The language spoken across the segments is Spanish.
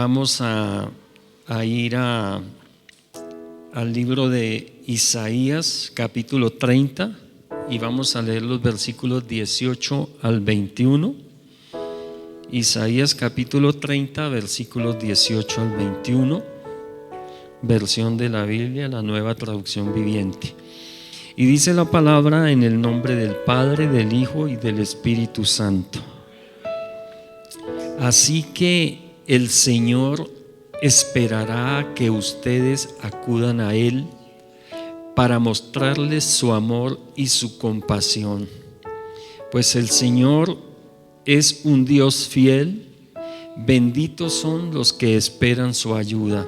Vamos a ir al libro de Isaías, capítulo 30, y vamos a leer los versículos 18 al 21. Isaías, capítulo 30, versículos 18 al 21, versión de la Biblia, la Nueva Traducción Viviente. Y dice la palabra en el nombre del Padre, del Hijo y del Espíritu Santo. Así que el Señor esperará a que ustedes acudan a Él para mostrarles su amor y su compasión. Pues el Señor es un Dios fiel, benditos son los que esperan su ayuda.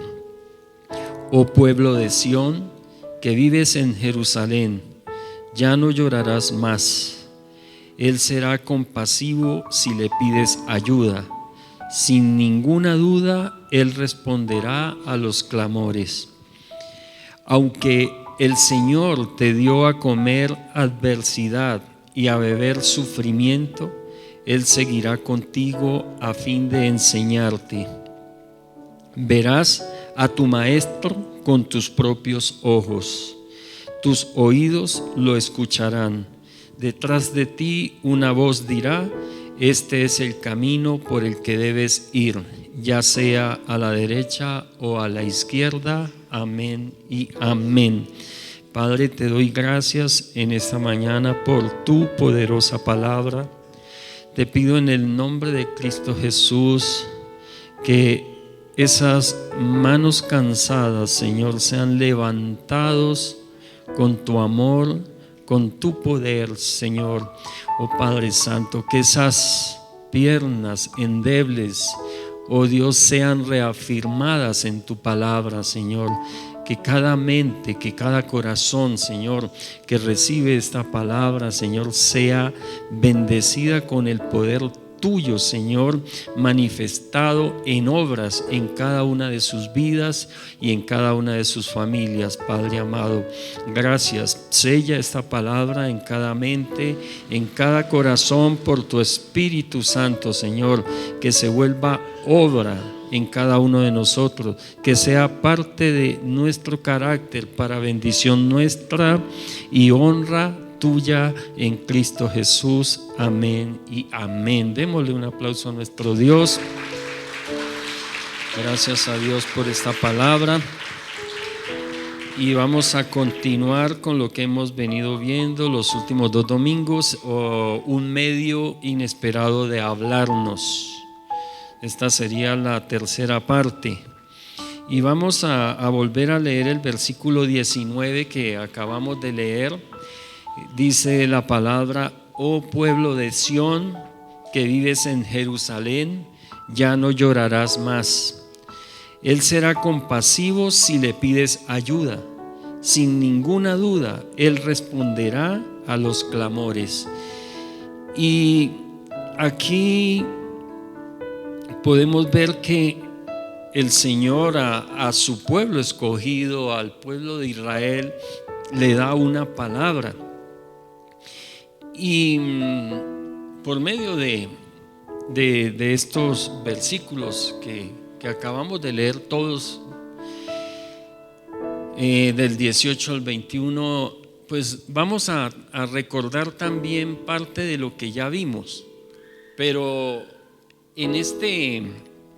Oh pueblo de Sión, que vives en Jerusalén, ya no llorarás más. Él será compasivo si le pides ayuda. Sin ninguna duda, Él responderá a los clamores. Aunque el Señor te dio a comer adversidad y a beber sufrimiento, Él seguirá contigo a fin de enseñarte. Verás a tu maestro con tus propios ojos. Tus oídos lo escucharán. Detrás de ti una voz dirá: este es el camino por el que debes ir, ya sea a la derecha o a la izquierda. Amén y amén. Padre, te doy gracias en esta mañana por tu poderosa palabra. Te pido en el nombre de Cristo Jesús que esas manos cansadas, Señor, sean levantados con tu amor, con tu poder, Señor. Oh Padre Santo, que esas piernas endebles, oh Dios, sean reafirmadas en tu palabra, Señor. Que cada mente, que cada corazón, Señor, que recibe esta palabra, Señor, sea bendecida con el poder tuyo, Señor, manifestado en obras en cada una de sus vidas y en cada una de sus familias. Padre amado, gracias. Sella esta palabra en cada mente, en cada corazón por tu Espíritu Santo, Señor, que se vuelva obra en cada uno de nosotros, que sea parte de nuestro carácter para bendición nuestra y honra tuya en Cristo Jesús. Amén y amén. Démosle un aplauso a nuestro Dios. Gracias a Dios por esta palabra. Y vamos a continuar con lo que hemos venido viendo los últimos 2 domingos, un medio inesperado de hablarnos. Esta sería la tercera parte. Y vamos a volver a leer el versículo 19 que acabamos de leer. Dice la palabra: oh pueblo de Sión, que vives en Jerusalén, ya no llorarás más. Él será compasivo si le pides ayuda. Sin ninguna duda, Él responderá a los clamores. Y aquí podemos ver que el Señor a su pueblo escogido, al pueblo de Israel, le da una palabra. Y por medio de estos versículos que acabamos de leer todos, del 18 al 21, pues vamos a recordar también parte de lo que ya vimos. Pero en este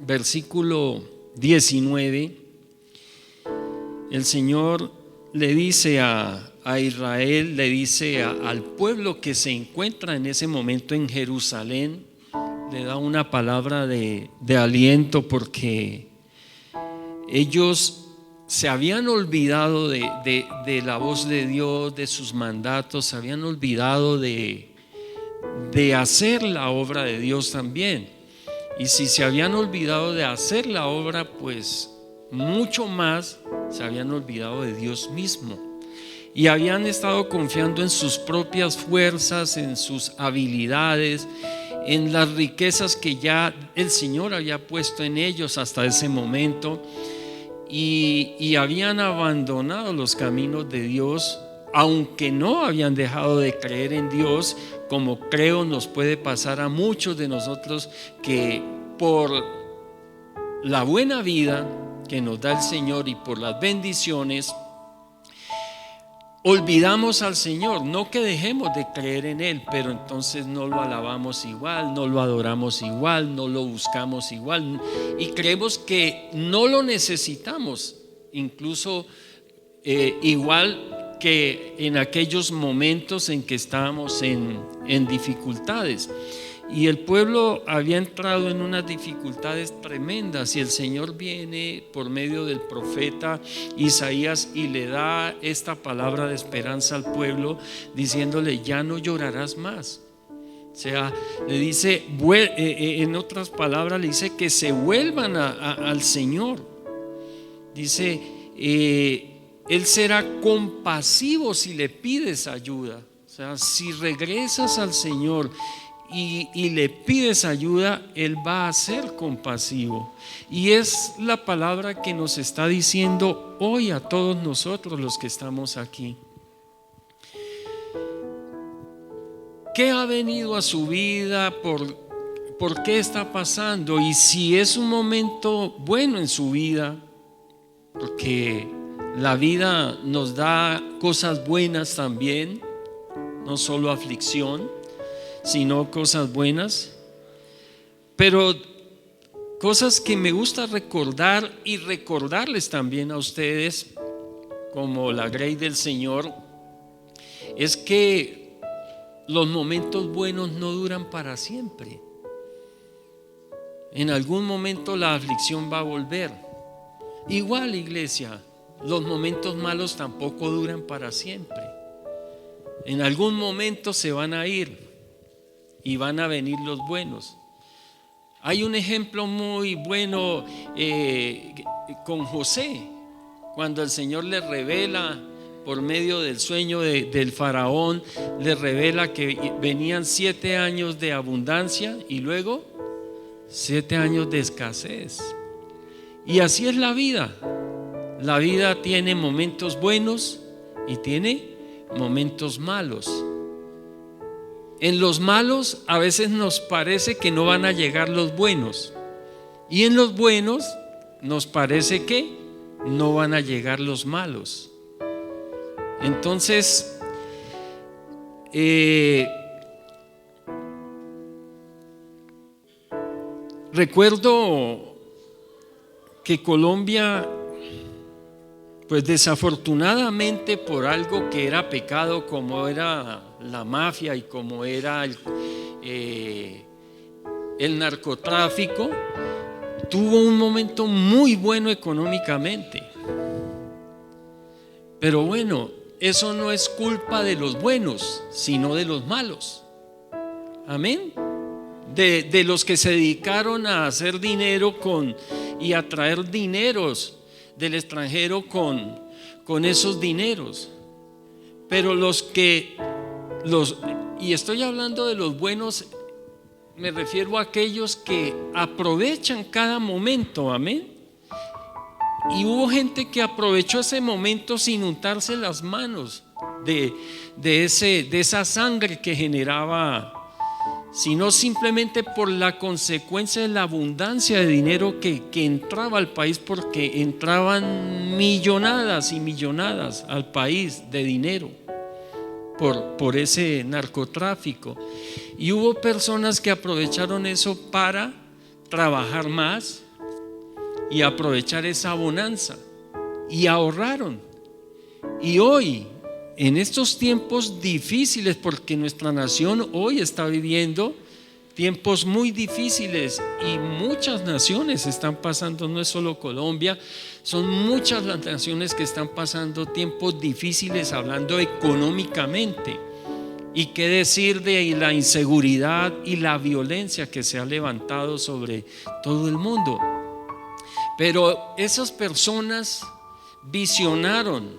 versículo 19, el Señor le dice a Israel, le dice al pueblo que se encuentra en ese momento en Jerusalén, le da una palabra de aliento, porque ellos se habían olvidado de la voz de Dios, de sus mandatos, se habían olvidado de hacer la obra de Dios también. Y si se habían olvidado de hacer la obra, pues mucho más se habían olvidado de Dios mismo. Y habían estado confiando en sus propias fuerzas, en sus habilidades, en las riquezas que ya el Señor había puesto en ellos hasta ese momento. Y habían abandonado los caminos de Dios, aunque no habían dejado de creer en Dios, como creo nos puede pasar a muchos de nosotros, que por la buena vida que nos da el Señor y por las bendiciones, olvidamos al Señor. No que dejemos de creer en Él, pero entonces no lo alabamos igual, no lo adoramos igual, no lo buscamos igual y creemos que no lo necesitamos, incluso igual que en aquellos momentos en que estábamos en dificultades. Y el pueblo había entrado en unas dificultades tremendas, y el Señor viene por medio del profeta Isaías y le da esta palabra de esperanza al pueblo, diciéndole: ya no llorarás más. O sea, le dice, en otras palabras, le dice que se vuelvan al Señor. Dice, Él será compasivo si le pides ayuda. O sea, si regresas al Señor y le pides ayuda, Él va a ser compasivo. Y es la palabra que nos está diciendo hoy a todos nosotros los que estamos aquí. ¿Qué ha venido a su vida? ¿Por qué está pasando? Y si es un momento bueno en su vida, porque la vida nos da cosas buenas también, no solo aflicción, sino cosas buenas, pero cosas que me gusta recordar y recordarles también a ustedes, como la grey del Señor, es que los momentos buenos no duran para siempre. En algún momento la aflicción va a volver. Igual, iglesia, los momentos malos tampoco duran para siempre. En algún momento se van a ir y van a venir los buenos. Hay un ejemplo muy bueno con José, cuando el Señor le revela por medio del sueño del faraón, le revela que venían 7 años de abundancia y luego 7 años de escasez. Y así es la vida. La vida tiene momentos buenos y tiene momentos malos. En los malos a veces nos parece que no van a llegar los buenos, y en los buenos nos parece que no van a llegar los malos. Entonces, recuerdo que Colombia, pues desafortunadamente, por algo que era pecado, como era la mafia y como era el narcotráfico, tuvo un momento muy bueno económicamente. Pero bueno, eso no es culpa de los buenos, sino de los malos. Amén. De los que se dedicaron a hacer dinero y a traer dineros del extranjero con esos dineros. Pero y estoy hablando de los buenos, me refiero a aquellos que aprovechan cada momento. Amén. Y hubo gente que aprovechó ese momento sin untarse las manos de esa sangre que generaba, sino simplemente por la consecuencia de la abundancia de dinero que entraba al país, porque entraban millonadas y millonadas al país de dinero por ese narcotráfico. Y hubo personas que aprovecharon eso para trabajar más y aprovechar esa bonanza, y ahorraron. Y hoy, en estos tiempos difíciles, porque nuestra nación hoy está viviendo tiempos muy difíciles, y muchas naciones están pasando, no es solo Colombia, son muchas las naciones que están pasando tiempos difíciles hablando económicamente. Y qué decir de la inseguridad y la violencia que se ha levantado sobre todo el mundo. Pero esas personas visionaron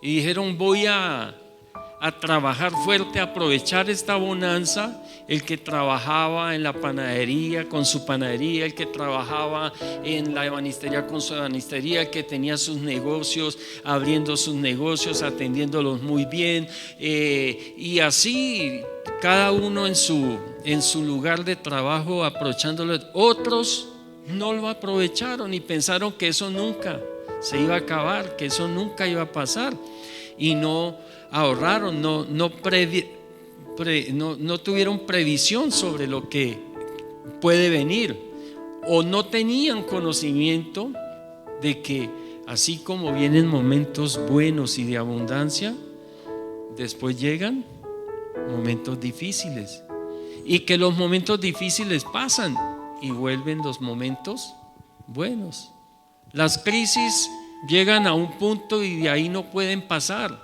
y dijeron: voy a trabajar fuerte, a aprovechar esta bonanza. El que trabajaba en la panadería con su panadería, el que trabajaba en la ebanistería con su ebanistería, el que tenía sus negocios, abriendo sus negocios, atendiéndolos muy bien, y así cada uno en su lugar de trabajo, aprovechándolo. Otros no lo aprovecharon y pensaron que eso nunca se iba a acabar, que eso nunca iba a pasar, y no ahorraron, no tuvieron previsión sobre lo que puede venir, o no tenían conocimiento de que así como vienen momentos buenos y de abundancia, después llegan momentos difíciles, y que los momentos difíciles pasan y vuelven los momentos buenos. Las crisis llegan a un punto y de ahí no pueden pasar.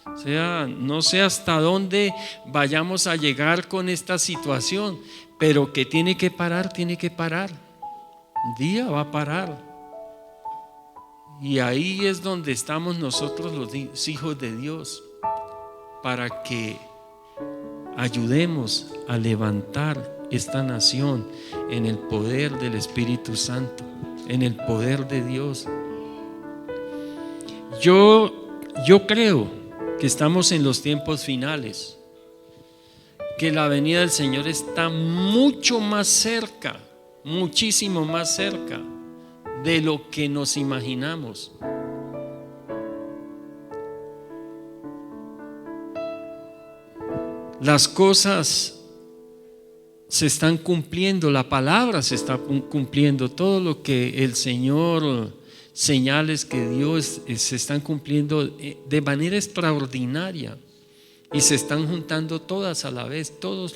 O sea, no sé hasta dónde vayamos a llegar con esta situación, pero que tiene que parar, tiene que parar. Un día va a parar. Y ahí es donde estamos nosotros los hijos de Dios, para que ayudemos a levantar esta nación en el poder del Espíritu Santo, en el poder de Dios. Yo creo que estamos en los tiempos finales, que la venida del Señor está mucho más cerca, muchísimo más cerca de lo que nos imaginamos. Las cosas se están cumpliendo, la palabra se está cumpliendo, todo lo que el Señor, señales que dio, se están cumpliendo de manera extraordinaria, y se están juntando todas a la vez, todas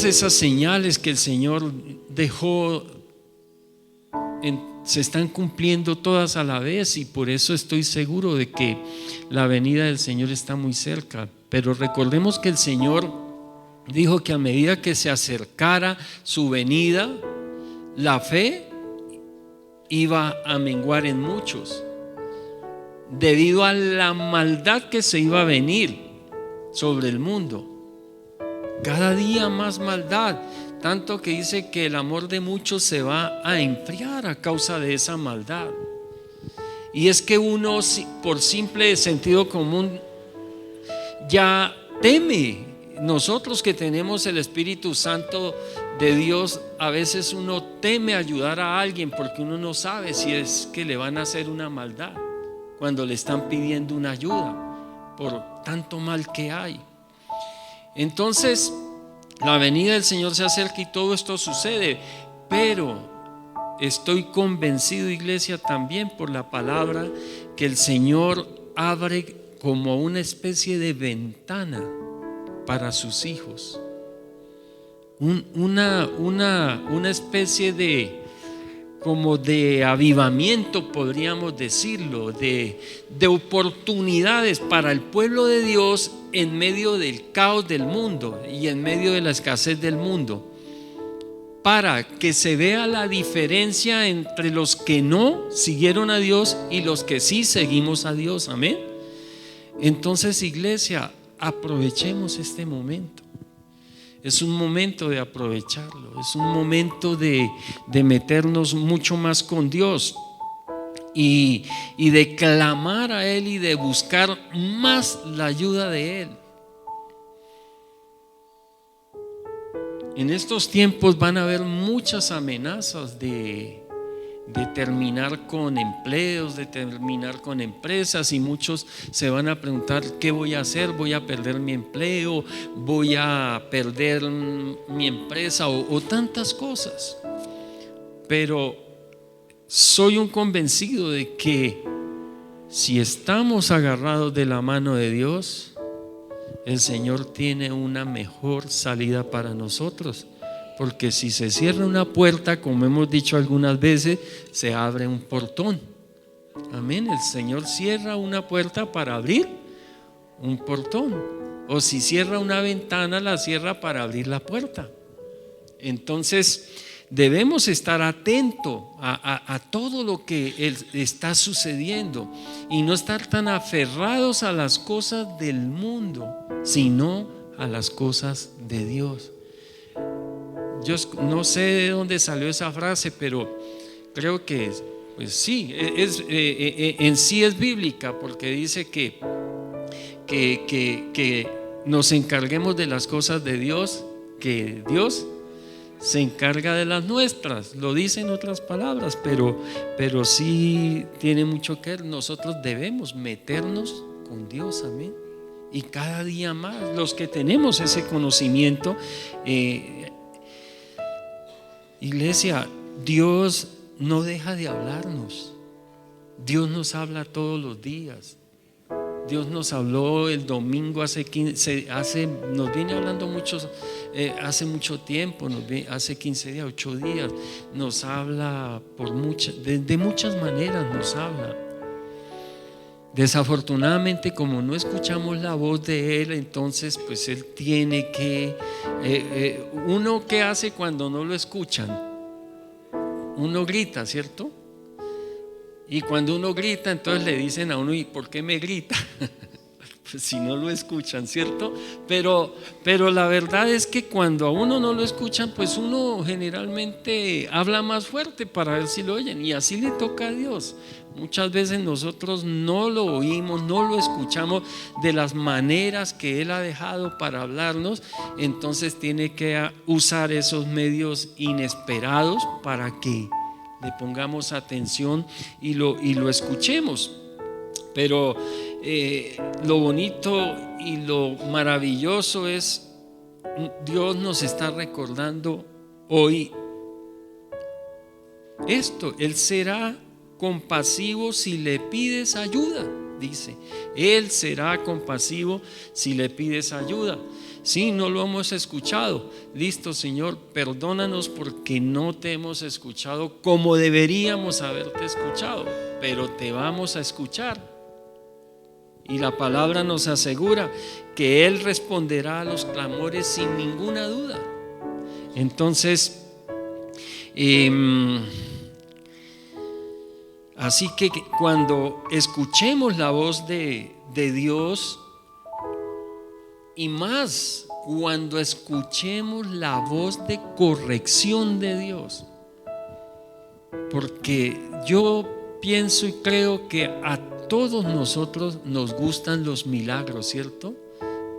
esas señales que el Señor dejó se están cumpliendo todas a la vez, y por eso estoy seguro de que la venida del Señor está muy cerca. Pero recordemos que el Señor dijo que a medida que se acercara su venida, la fe iba a menguar en muchos, debido a la maldad que se iba a venir sobre el mundo. Cada día más maldad, tanto que dice que el amor de muchos se va a enfriar a causa de esa maldad. Y es que uno, por simple sentido común, ya teme. Nosotros que tenemos el Espíritu Santo de Dios, a veces uno teme ayudar a alguien porque uno no sabe si es que le van a hacer una maldad cuando le están pidiendo una ayuda por tanto mal que hay. Entonces la venida del Señor se acerca y todo esto sucede, pero estoy convencido, iglesia, también por la palabra, que el Señor abre como una especie de ventana para sus hijos, una especie de como de avivamiento, podríamos decirlo, de oportunidades para el pueblo de Dios en medio del caos del mundo y en medio de la escasez del mundo, para que se vea la diferencia entre los que no siguieron a Dios y los que sí seguimos a Dios. Amén. Entonces, iglesia, aprovechemos este momento. Es un momento de aprovecharlo, es un momento de meternos mucho más con Dios y de clamar a Él y de buscar más la ayuda de Él. En estos tiempos van a haber muchas amenazas de terminar con empleos, de terminar con empresas, y muchos se van a preguntar: ¿qué voy a hacer? ¿Voy a perder mi empleo? ¿Voy a perder mi empresa? O tantas cosas. Pero soy un convencido de que si estamos agarrados de la mano de Dios, el Señor tiene una mejor salida para nosotros. Porque si se cierra una puerta, como hemos dicho algunas veces, se abre un portón. Amén. El Señor cierra una puerta para abrir un portón. O si cierra una ventana, la cierra para abrir la puerta. Entonces debemos estar atentos a todo lo que está sucediendo y no estar tan aferrados a las cosas del mundo, sino a las cosas de Dios. Yo no sé de dónde salió esa frase, pero creo que pues sí, en sí es bíblica, porque dice que nos encarguemos de las cosas de Dios, que Dios se encarga de las nuestras. Lo dice en otras palabras, pero sí tiene mucho que ver. Nosotros debemos meternos con Dios, amén. Y cada día más, los que tenemos ese conocimiento, iglesia, Dios no deja de hablarnos. Dios nos habla todos los días. Dios nos habló el domingo nos viene hablando hace mucho tiempo, hace 15 días, 8 días. Nos habla de muchas maneras nos habla. Desafortunadamente, como no escuchamos la voz de Él, entonces pues Él tiene que, uno, ¿qué hace cuando no lo escuchan? Uno grita, ¿cierto? Y cuando uno grita, entonces le dicen a uno: ¿y por qué me grita? Pues si no lo escuchan, ¿cierto? Pero la verdad es que cuando a uno no lo escuchan, pues uno generalmente habla más fuerte para ver si lo oyen, y así le toca a Dios. Muchas veces nosotros no lo oímos, no lo escuchamos de las maneras que Él ha dejado para hablarnos. Entonces tiene que usar esos medios inesperados para que le pongamos atención y lo escuchemos. Pero lo bonito y lo maravilloso es, Dios nos está recordando hoy esto: Él será compasivo si le pides ayuda, dice. Él será compasivo si le pides ayuda. Sí, no lo hemos escuchado. Listo, Señor, perdónanos porque no te hemos escuchado como deberíamos haberte escuchado, pero te vamos a escuchar. Y la palabra nos asegura que Él responderá a los clamores sin ninguna duda. Entonces, así que cuando escuchemos la voz de Dios, y más cuando escuchemos la voz de corrección de Dios, porque yo pienso y creo que a todos nosotros nos gustan los milagros, ¿cierto?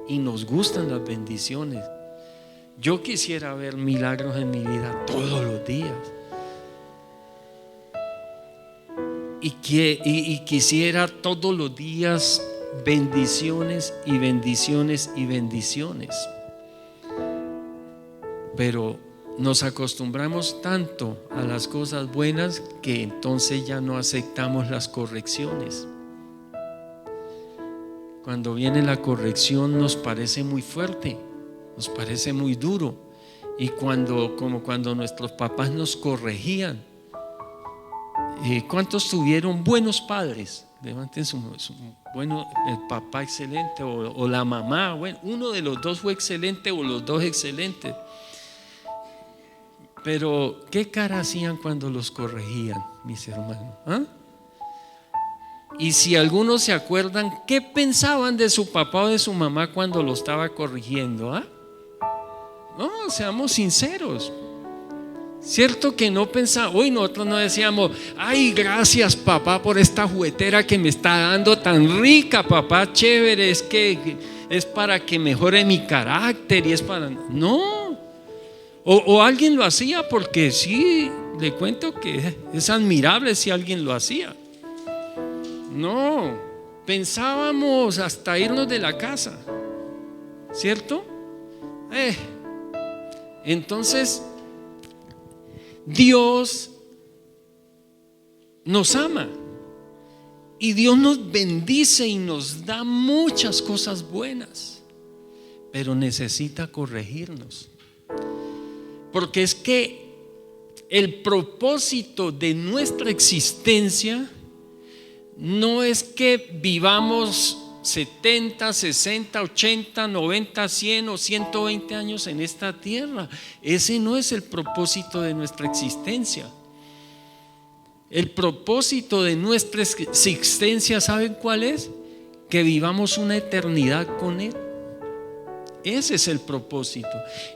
Y nos gustan las bendiciones. Yo quisiera ver milagros en mi vida todos los días. Y quisiera todos los días bendiciones y bendiciones y bendiciones. Pero nos acostumbramos tanto a las cosas buenas que entonces ya no aceptamos las correcciones. Cuando viene la corrección nos parece muy fuerte, nos parece muy duro. Y como cuando nuestros papás nos corregían. ¿Cuántos tuvieron buenos padres? Levanten su bueno, el papá excelente o la mamá. Bueno, uno de los dos fue excelente o los dos excelentes. Pero ¿qué cara hacían cuando los corregían, mis hermanos? ¿Ah? Y si algunos se acuerdan, ¿qué pensaban de su papá o de su mamá cuando lo estaba corrigiendo? ¿Ah? No, seamos sinceros. Cierto que no pensaba, hoy nosotros no decíamos: ay, gracias papá por esta juguetera que me está dando tan rica, papá, chévere, es que es para que mejore mi carácter y es para... No. O alguien lo hacía porque sí, le cuento que es admirable si alguien lo hacía. No, pensábamos hasta irnos de la casa, ¿cierto? Entonces Dios nos ama y Dios nos bendice y nos da muchas cosas buenas, pero necesita corregirnos, porque es que el propósito de nuestra existencia no es que vivamos 70, 60, 80, 90, 100 o 120 años en esta tierra. Ese no es el propósito de nuestra existencia. El propósito de nuestra existencia, ¿saben cuál es? Que vivamos una eternidad con Él. Ese es el propósito.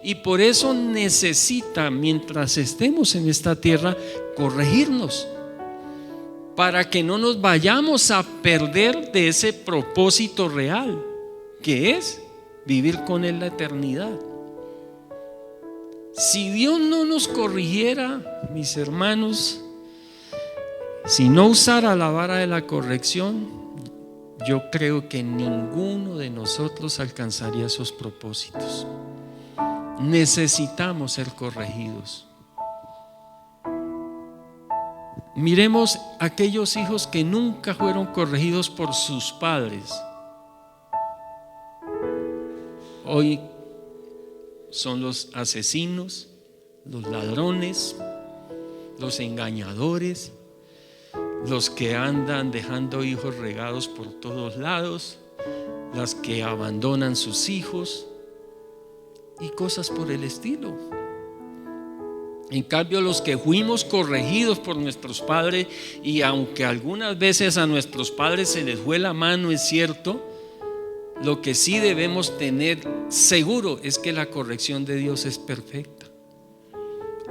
Y por eso necesita, mientras estemos en esta tierra, corregirnos, para que no nos vayamos a perder de ese propósito real, que es vivir con Él la eternidad. Si Dios no nos corrigiera, mis hermanos, si no usara la vara de la corrección, yo creo que ninguno de nosotros alcanzaría esos propósitos. Necesitamos ser corregidos. Miremos aquellos hijos que nunca fueron corregidos por sus padres. Hoy son los asesinos, los ladrones, los engañadores, los que andan dejando hijos regados por todos lados, las que abandonan sus hijos y cosas por el estilo. En cambio, los que fuimos corregidos por nuestros padres, y aunque algunas veces a nuestros padres se les fue la mano, es cierto, lo que sí debemos tener seguro es que la corrección de Dios es perfecta.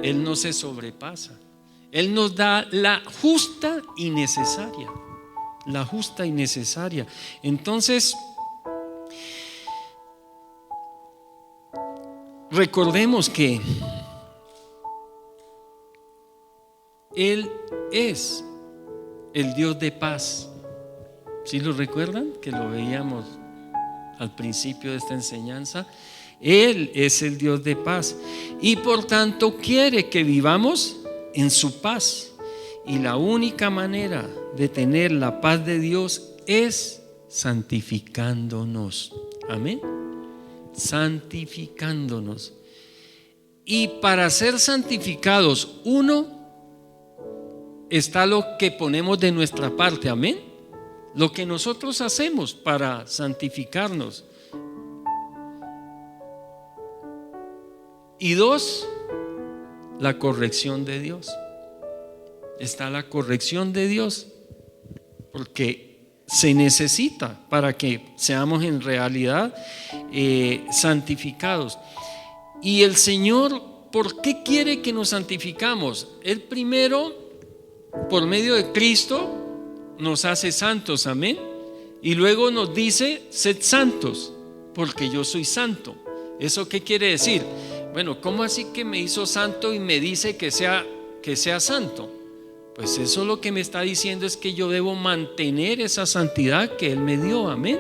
Él no se sobrepasa. Él nos da la justa y necesaria. La justa y necesaria. Entonces, recordemos que Él es el Dios de paz. ¿Sí lo recuerdan? Que lo veíamos al principio de esta enseñanza. Él es el Dios de paz y por tanto quiere que vivamos en su paz. Y la única manera de tener la paz de Dios es santificándonos. Amén. Santificándonos. Y para ser santificados, uno, está lo que ponemos de nuestra parte. Amén. Lo que nosotros hacemos para santificarnos. Y dos, la corrección de Dios. Está la corrección de Dios, porque se necesita para que seamos en realidad santificados. Y el Señor, ¿por qué quiere que nos santificamos? Él primero, por medio de Cristo, nos hace santos, amén. Y luego nos dice, sed santos, porque yo soy santo. ¿Eso qué quiere decir? Bueno, ¿cómo así que me hizo santo y me dice que sea santo? Pues eso lo que me está diciendo es que yo debo mantener esa santidad que Él me dio, amén.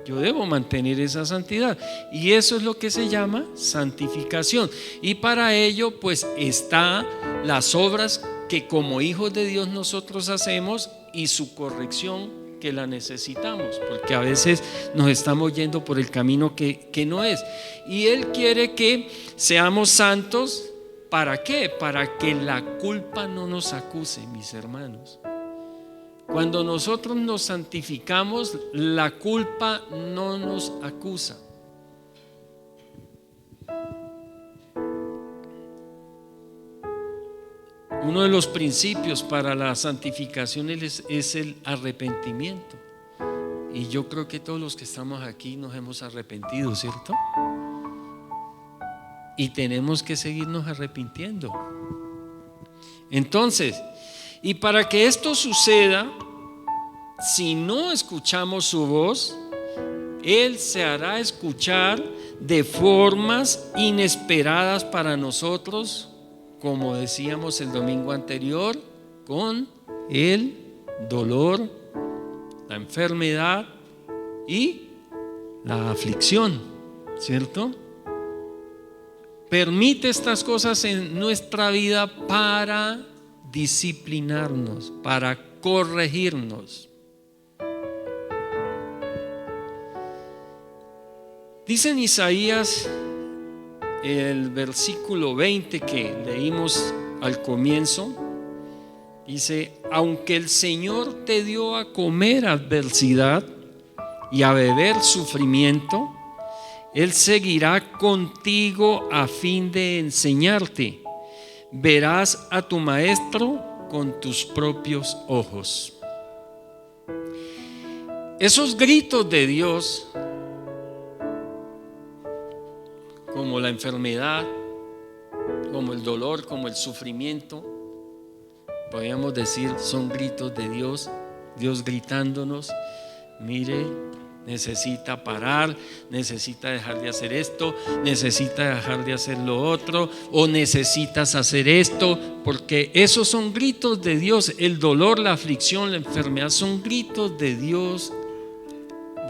Yo debo mantener esa santidad. Y eso es lo que se llama santificación. Y para ello pues está las obras que como hijos de Dios nosotros hacemos y su corrección que la necesitamos, porque a veces nos estamos yendo por el camino que no es. Y Él quiere que seamos santos. ¿Para qué? Para que la culpa no nos acuse, mis hermanos. Cuando nosotros nos santificamos, la culpa no nos acusa. Uno de los principios para la santificación es el arrepentimiento. Y yo creo que todos los que estamos aquí nos hemos arrepentido, ¿cierto? Y tenemos que seguirnos arrepintiendo. Entonces, y para que esto suceda, si no escuchamos su voz, Él se hará escuchar de formas inesperadas para nosotros, como decíamos el domingo anterior, con el dolor, la enfermedad y la aflicción, ¿cierto? Permite estas cosas en nuestra vida para disciplinarnos, para corregirnos. Dice en Isaías, el versículo 20 que leímos al comienzo, dice: aunque el Señor te dio a comer adversidad y a beber sufrimiento, Él seguirá contigo a fin de enseñarte. Verás a tu maestro con tus propios ojos. Esos gritos de Dios, como la enfermedad, como el dolor, como el sufrimiento, podríamos decir son gritos de Dios, Dios gritándonos: mire, necesita parar, necesita dejar de hacer esto, necesita dejar de hacer lo otro, o necesitas hacer esto, porque esos son gritos de Dios. El dolor, la aflicción, la enfermedad son gritos de Dios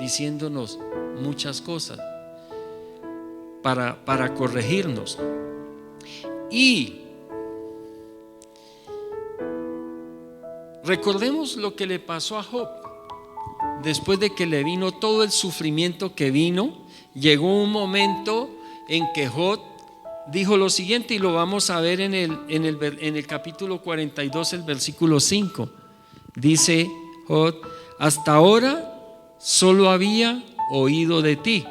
diciéndonos muchas cosas para corregirnos. Y recordemos lo que le pasó a Job. Después de que le vino todo el sufrimiento que vino, llegó un momento en que Job dijo lo siguiente, y lo vamos a ver en el capítulo 42, el versículo 5. Dice Job: hasta ahora solo había oído de ti,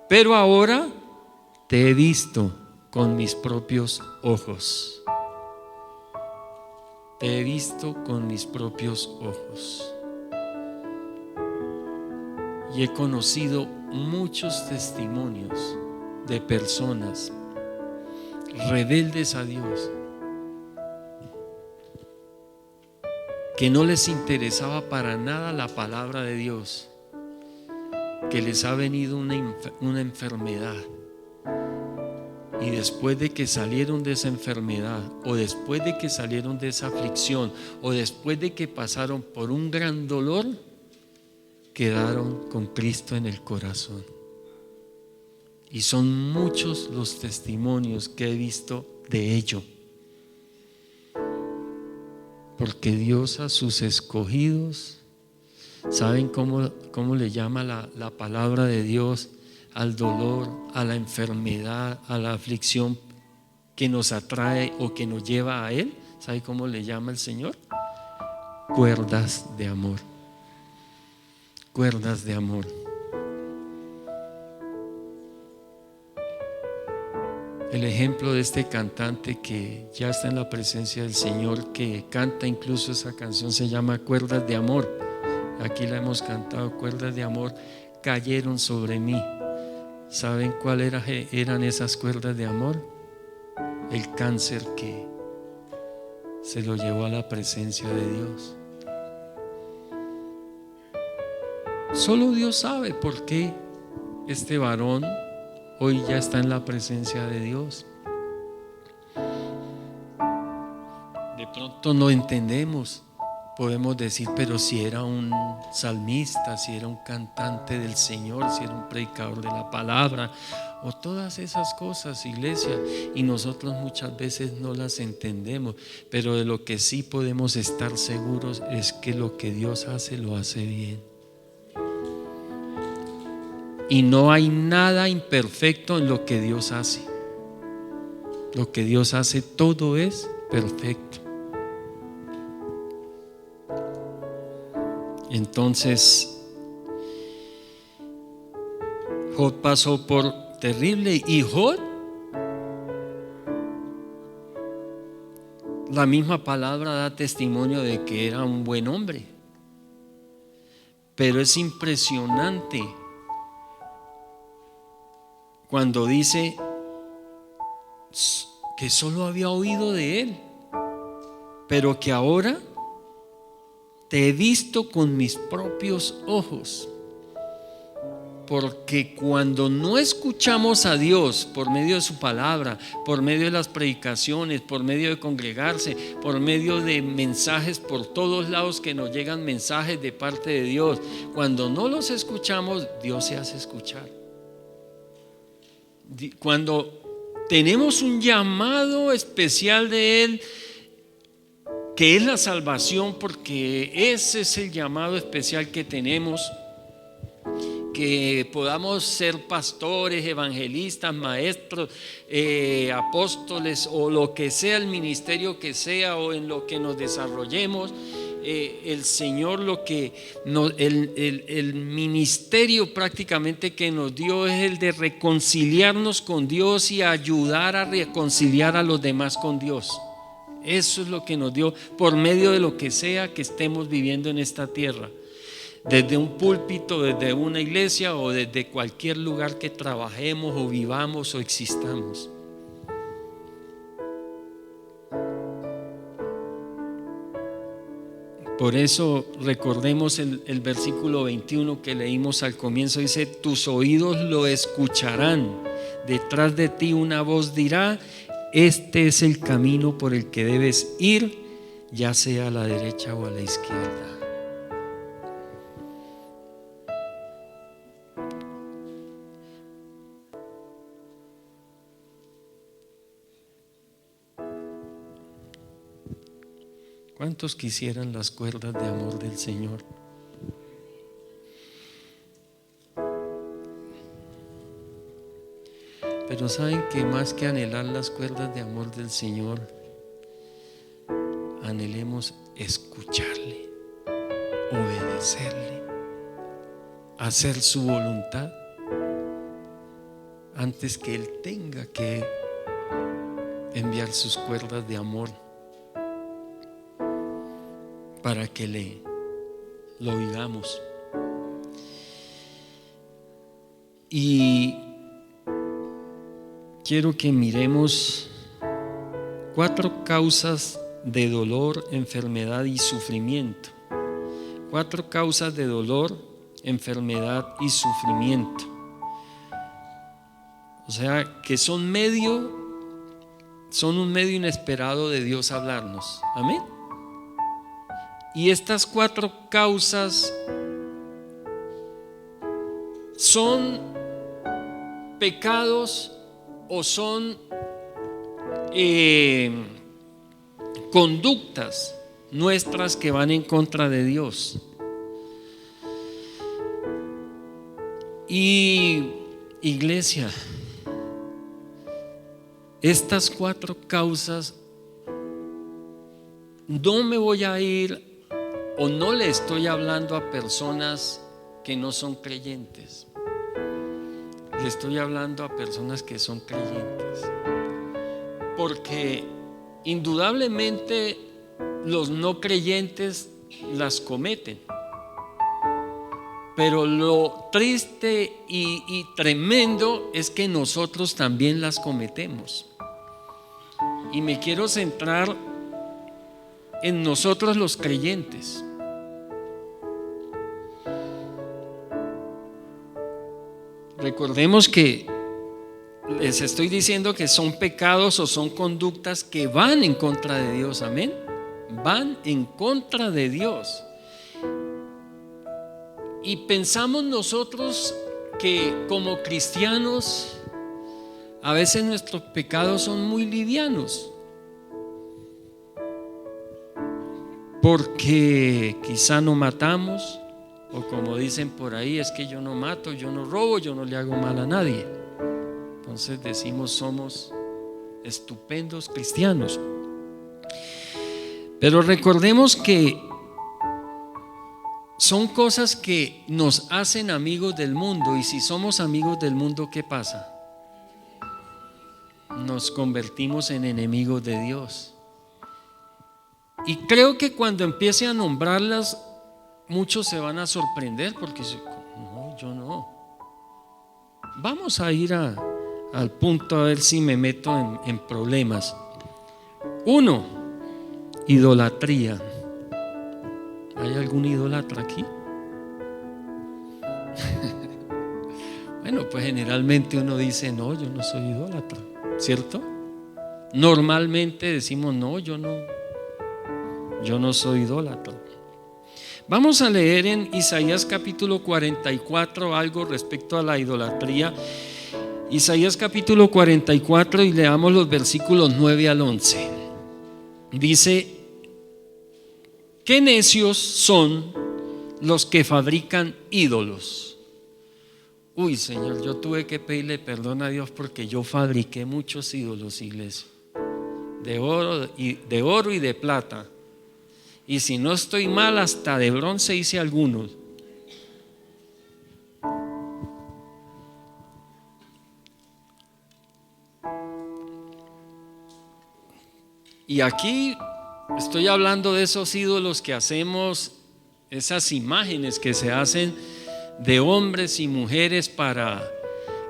pero ahora te he visto con mis propios ojos. Te he visto con mis propios ojos. Y he conocido muchos testimonios de personas rebeldes a Dios, que no les interesaba para nada la palabra de Dios, que les ha venido una enfermedad, y después de que salieron de esa enfermedad, o después de que salieron de esa aflicción, o después de que pasaron por un gran dolor, quedaron con Cristo en el corazón. Y son muchos los testimonios que he visto de ello, porque Dios a sus escogidos, ¿saben cómo le llama la palabra de Dios al dolor, a la enfermedad, a la aflicción que nos atrae o que nos lleva a Él? ¿Sabe cómo le llama el Señor? Cuerdas de amor. Cuerdas de amor. El ejemplo de este cantante que ya está en la presencia del Señor, que canta incluso esa canción, se llama Cuerdas de Amor. Aquí la hemos cantado, cuerdas de amor cayeron sobre mí. ¿Saben cuáles eran esas cuerdas de amor? El cáncer que se lo llevó a la presencia de Dios. Solo Dios sabe por qué este varón hoy ya está en la presencia de Dios. De pronto no entendemos, podemos decir, pero si era un salmista, si era un cantante del Señor, si era un predicador de la palabra, o todas esas cosas, iglesia, y nosotros muchas veces no las entendemos, pero de lo que sí podemos estar seguros es que lo que Dios hace, lo hace bien. Y no hay nada imperfecto en lo que Dios hace. Lo que Dios hace, todo es perfecto. Entonces, Job pasó por terrible, y Job, la misma palabra da testimonio de que era un buen hombre. Pero es impresionante cuando dice que solo había oído de él, pero que ahora te he visto con mis propios ojos. Porque cuando no escuchamos a Dios por medio de su palabra, por medio de las predicaciones, por medio de congregarse, por medio de mensajes por todos lados que nos llegan mensajes de parte de Dios, cuando no los escuchamos, Dios se hace escuchar. Cuando tenemos un llamado especial de Él, que es la salvación, porque ese es el llamado especial que tenemos, que podamos ser pastores, evangelistas, maestros, apóstoles, o lo que sea el ministerio que sea, o en lo que nos desarrollemos. El Señor el ministerio prácticamente que nos dio es el de reconciliarnos con Dios y ayudar a reconciliar a los demás con Dios. Eso es lo que nos dio por medio de lo que sea que estemos viviendo en esta tierra, desde un púlpito, desde una iglesia, o desde cualquier lugar que trabajemos o vivamos o existamos. Por eso recordemos el versículo 21 que leímos al comienzo. Dice: tus oídos lo escucharán, detrás de ti una voz dirá: este es el camino por el que debes ir, ya sea a la derecha o a la izquierda. ¿Cuántos quisieran las cuerdas de amor del Señor? Pero saben que más que anhelar las cuerdas de amor del Señor, anhelemos escucharle, obedecerle, hacer su voluntad antes que Él tenga que enviar sus cuerdas de amor para que lo oigamos. Y quiero que miremos 4 causas de dolor, enfermedad y sufrimiento. 4 causas de dolor, enfermedad y sufrimiento. O sea, que son un medio inesperado de Dios hablarnos. Amén. Y estas 4 causas son pecados o son conductas nuestras que van en contra de Dios. Y iglesia, estas 4 causas, no me voy a ir o no le estoy hablando a personas que no son creyentes. Le estoy hablando a personas que son creyentes, porque indudablemente los no creyentes las cometen, pero lo triste y tremendo es que nosotros también las cometemos. Y me quiero centrar en nosotros los creyentes. Recordemos que les estoy diciendo que son pecados o son conductas que van en contra de Dios. Amén. Van en contra de Dios. Y pensamos nosotros que como cristianos a veces nuestros pecados son muy livianos, porque quizá no matamos, o como dicen por ahí, es que yo no mato, yo no robo, yo no le hago mal a nadie. Entonces decimos somos estupendos cristianos. Pero recordemos que son cosas que nos hacen amigos del mundo, y si somos amigos del mundo, ¿qué pasa? Nos convertimos en enemigos de Dios. Y creo que cuando empiece a nombrarlas, muchos se van a sorprender, porque no, yo no. Vamos a ir al punto, a ver si me meto en problemas. 1, idolatría. ¿Hay algún idólatra aquí? Bueno, pues generalmente uno dice: no, yo no soy idólatra, ¿cierto? Normalmente decimos: no, yo no soy idólatra. Vamos a leer en Isaías capítulo 44 algo respecto a la idolatría. Isaías capítulo 44, y leamos los versículos 9 al 11. Dice: qué necios son los que fabrican ídolos. Uy, Señor, yo tuve que pedirle perdón a Dios porque yo fabriqué muchos ídolos, iglesia, de oro y de plata. Y si no estoy mal, hasta de bronce hice algunos. Y aquí estoy hablando de esos ídolos que hacemos, esas imágenes que se hacen de hombres y mujeres para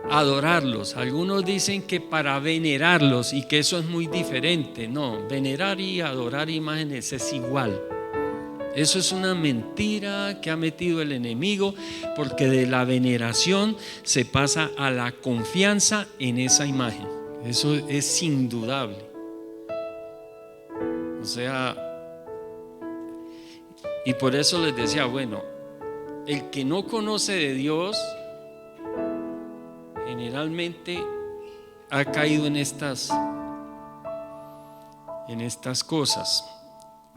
adorarlos. Algunos dicen que para venerarlos, y que eso es muy diferente. No, venerar y adorar imágenes es igual. Eso es una mentira que ha metido el enemigo, porque de la veneración se pasa a la confianza en esa imagen. Eso es indudable. O sea, y por eso les decía, bueno, el que no conoce de Dios generalmente ha caído en estas cosas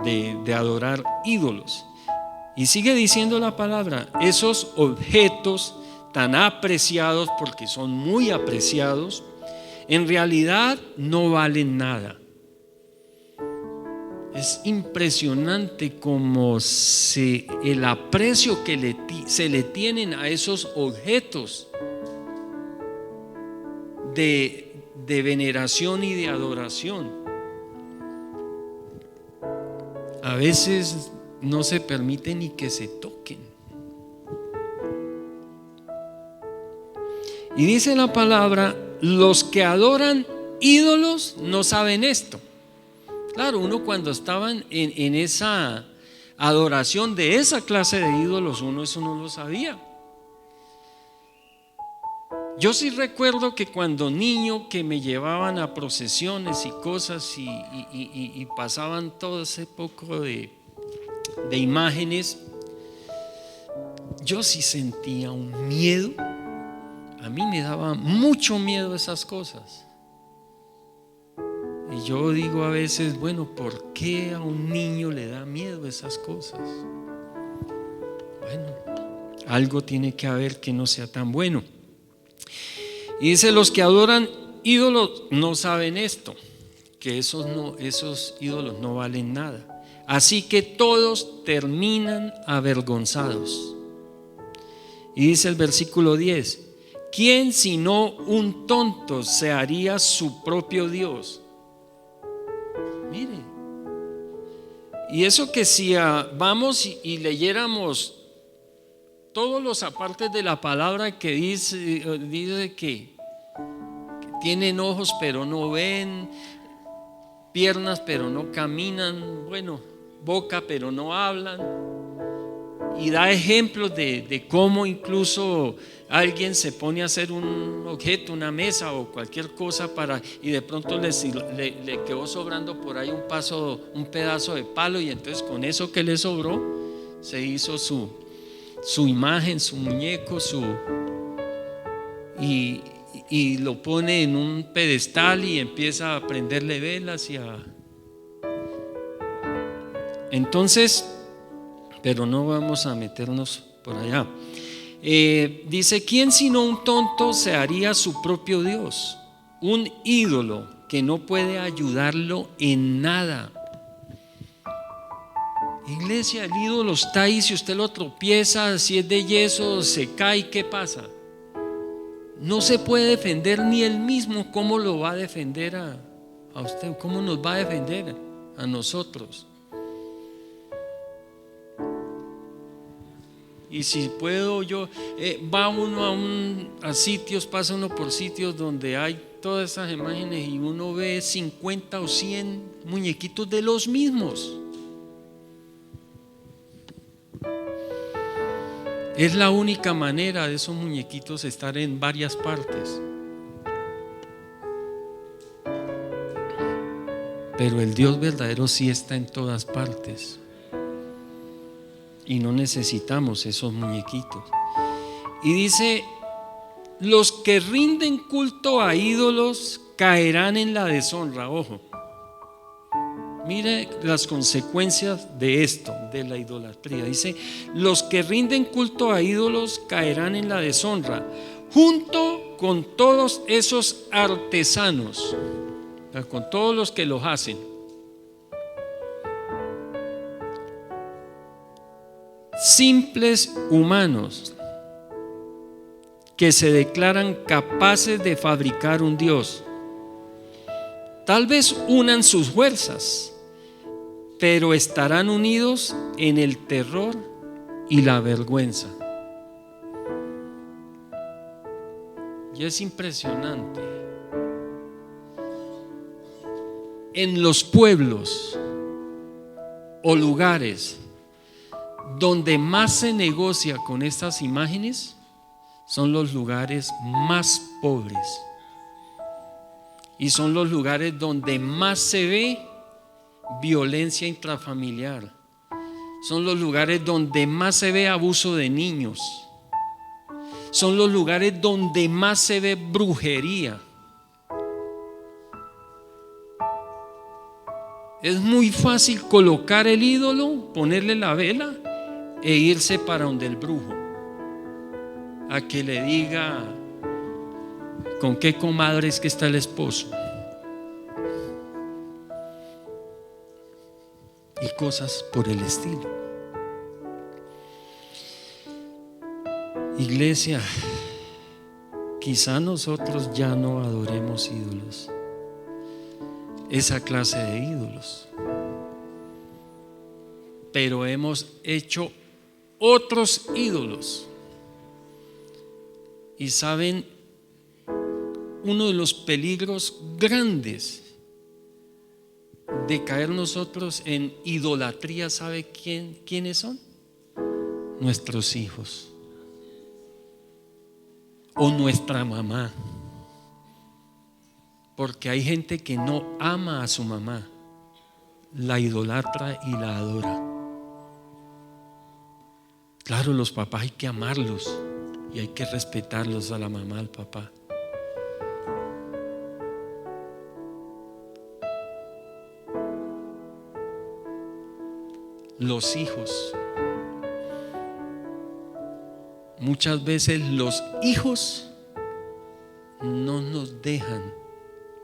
de adorar ídolos. Y sigue diciendo la palabra, esos objetos tan apreciados, porque son muy apreciados, en realidad no valen nada. Es impresionante cómo el aprecio que se le tienen a esos objetos de veneración y de adoración. A veces no se permite ni que se toquen. Y dice la palabra, los que adoran ídolos no saben esto. Claro, uno cuando estaban en esa adoración de esa clase de ídolos, uno eso no lo sabía. Yo sí recuerdo que cuando niño, que me llevaban a procesiones y cosas y pasaban todo ese poco de imágenes, yo sí sentía un miedo. A mí me daba mucho miedo esas cosas. Y yo digo a veces, bueno, ¿por qué a un niño le da miedo esas cosas? Bueno, algo tiene que haber que no sea tan bueno. Y dice, los que adoran ídolos no saben esto, que esos ídolos no valen nada. Así que todos terminan avergonzados. Y dice el versículo 10, ¿quién sino un tonto se haría su propio Dios? Mire, y eso que si vamos y leyéramos todos los apartes de la palabra que dice que tienen ojos pero no ven, piernas pero no caminan, bueno, boca pero no hablan, y da ejemplos de cómo incluso alguien se pone a hacer un objeto, una mesa o cualquier cosa y de pronto le quedó sobrando por ahí un pedazo de palo, y entonces con eso que le sobró se hizo su imagen, su muñeco, y lo pone en un pedestal y empieza a prenderle velas entonces, pero no vamos a meternos por allá. Dice, ¿quién sino un tonto se haría su propio Dios? Un ídolo que no puede ayudarlo en nada. Iglesia, el ídolo está ahí, si usted lo tropieza, si es de yeso, se cae, ¿qué pasa? No se puede defender ni él mismo. ¿Cómo lo va a defender a usted? ¿Cómo nos va a defender a nosotros? Y si puedo yo, va uno a sitios, pasa uno por sitios donde hay todas esas imágenes y uno ve 50 o 100 muñequitos de los mismos. Es la única manera de esos muñequitos estar en varias partes. Pero el Dios verdadero sí está en todas partes. Y no necesitamos esos muñequitos. Y dice, los que rinden culto a ídolos caerán en la deshonra. Ojo, mire las consecuencias de esto, de la idolatría. Dice, los que rinden culto a ídolos caerán en la deshonra, junto con todos esos artesanos, con todos los que los hacen. Simples humanos que se declaran capaces de fabricar un Dios. Tal vez unan sus fuerzas, pero estarán unidos en el terror y la vergüenza. Y es impresionante. En los pueblos o lugares donde más se negocia con estas imágenes son los lugares más pobres y son los lugares donde más se ve violencia intrafamiliar, son los lugares donde más se ve abuso de niños, son los lugares donde más se ve brujería. Es muy fácil colocar el ídolo, ponerle la vela e irse para donde el brujo, a que le diga con qué comadre es que está el esposo y cosas por el estilo. Iglesia, quizá nosotros ya no adoremos ídolos, esa clase de ídolos, pero hemos hecho otros ídolos. Y saben, uno de los peligros grandes de caer nosotros en idolatría, ¿sabe quiénes son? Nuestros hijos o nuestra mamá. Porque hay gente que no ama a su mamá, la idolatra y la adora. Claro, los papás hay que amarlos y hay que respetarlos, a la mamá, al papá. Los hijos. Muchas veces los hijos no nos dejan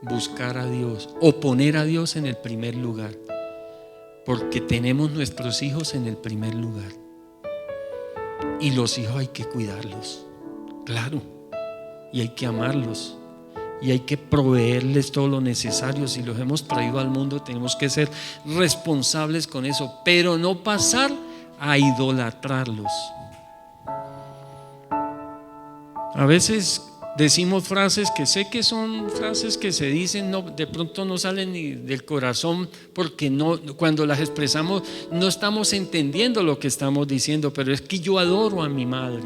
buscar a Dios o poner a Dios en el primer lugar, porque tenemos nuestros hijos en el primer lugar. Y los hijos hay que cuidarlos, claro, y hay que amarlos y hay que proveerles todo lo necesario. Si los hemos traído al mundo, tenemos que ser responsables con eso, pero no pasar a idolatrarlos. A veces decimos frases que sé que son frases que se dicen, no, de pronto no salen ni del corazón, porque no, cuando las expresamos no estamos entendiendo lo que estamos diciendo, pero es que yo adoro a mi madre,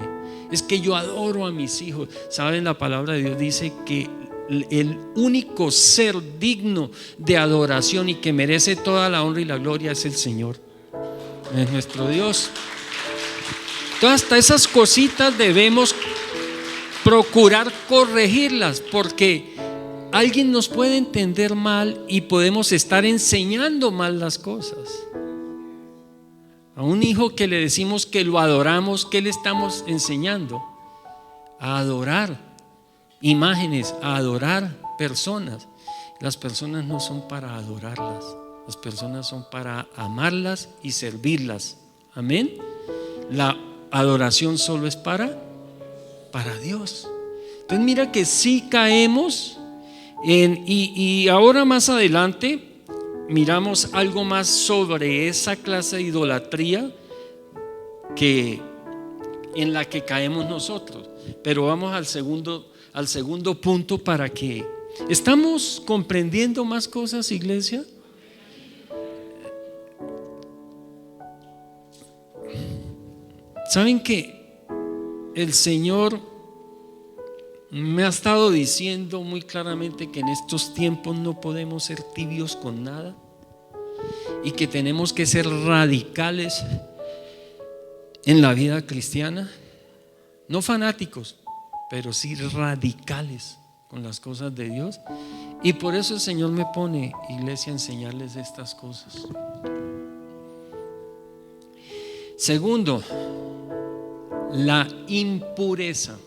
es que yo adoro a mis hijos. Saben, la palabra de Dios dice que el único ser digno de adoración y que merece toda la honra y la gloria es el Señor, es nuestro Dios. Todas hasta esas cositas debemos procurar corregirlas, porque alguien nos puede entender mal y podemos estar enseñando mal las cosas. A un hijo que le decimos que lo adoramos, ¿qué le estamos enseñando? A adorar imágenes, a adorar personas. Las personas no son para adorarlas, las personas son para amarlas y servirlas. Amén. La adoración solo es para Dios. Entonces mira que sí caemos y ahora más adelante miramos algo más sobre esa clase de idolatría en la que caemos nosotros. Pero vamos al segundo punto para que ¿estamos comprendiendo más cosas, iglesia? ¿Saben que el Señor me ha estado diciendo muy claramente que en estos tiempos no podemos ser tibios con nada y que tenemos que ser radicales en la vida cristiana? No fanáticos, pero sí radicales con las cosas de Dios. Y por eso el Señor me pone, iglesia, a enseñarles estas cosas. Segundo, la impureza.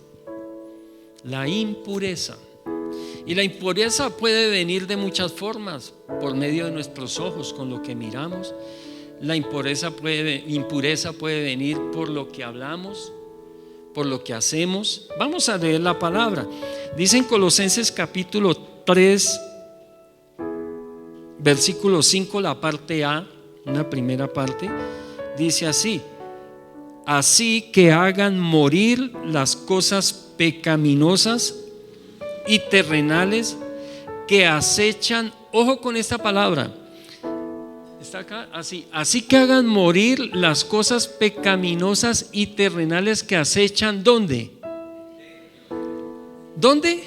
La impureza. Y la impureza puede venir de muchas formas, por medio de nuestros ojos, con lo que miramos. La impureza puede venir por lo que hablamos, por lo que hacemos. Vamos a leer la palabra. Dice en Colosenses capítulo 3, versículo 5, la parte A, una primera parte, dice así: así que hagan morir las cosas pecaminosas y terrenales que acechan. Ojo con esta palabra. Está acá, así que hagan morir las cosas pecaminosas y terrenales que acechan. ¿Dónde? ¿Dónde?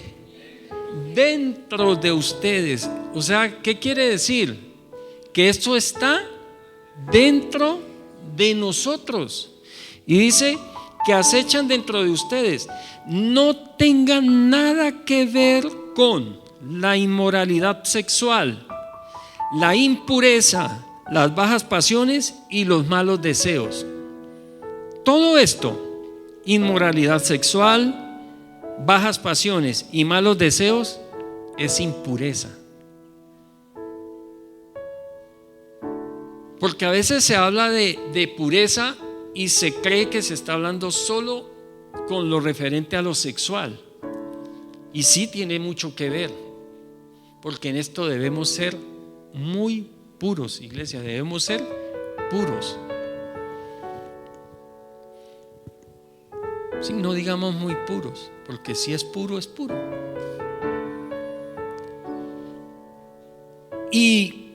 Dentro de ustedes. O sea, ¿qué quiere decir? Que esto está dentro de nosotros. Y dice que acechan dentro de ustedes. No tengan nada que ver con la inmoralidad sexual, la impureza, las bajas pasiones y los malos deseos. Todo esto, inmoralidad sexual, bajas pasiones y malos deseos, es impureza. Porque a veces se habla de pureza y se cree que se está hablando solo con lo referente a lo sexual. Y sí tiene mucho que ver, porque en esto debemos ser muy puros, iglesia, debemos ser puros. Sí, no digamos muy puros, porque si es puro, es puro. Y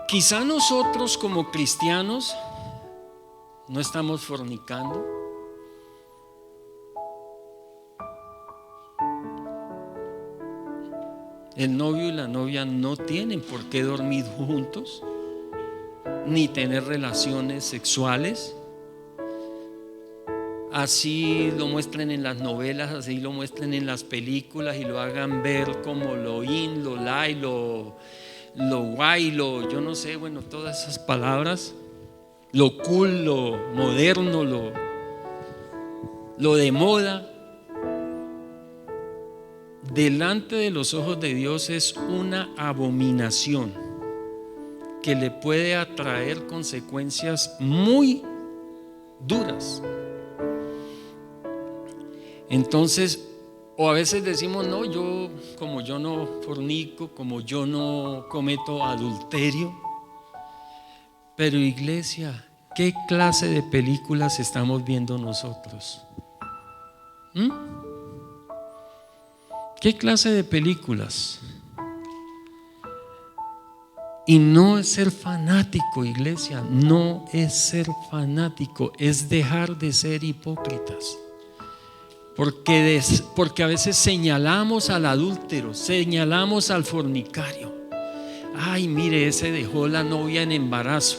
quizá nosotros como cristianos no estamos fornicando. El novio y la novia no tienen por qué dormir juntos, ni tener relaciones sexuales. Así lo muestren en las novelas, así lo muestren en las películas y lo hagan ver como lo in, lo light, lo guay, yo no sé, bueno, todas esas palabras, lo cool, lo moderno, lo de moda. Delante de los ojos de Dios es una abominación que le puede atraer consecuencias muy duras. Entonces, o a veces decimos, no, como yo no fornico, como yo no cometo adulterio. Pero iglesia, ¿qué clase de películas estamos viendo nosotros? ¿Qué clase de películas? Y no es ser fanático, iglesia, no es ser fanático, es dejar de ser hipócritas. Porque a veces señalamos al adúltero, señalamos al fornicario. Ay, mire, ese dejó la novia en embarazo.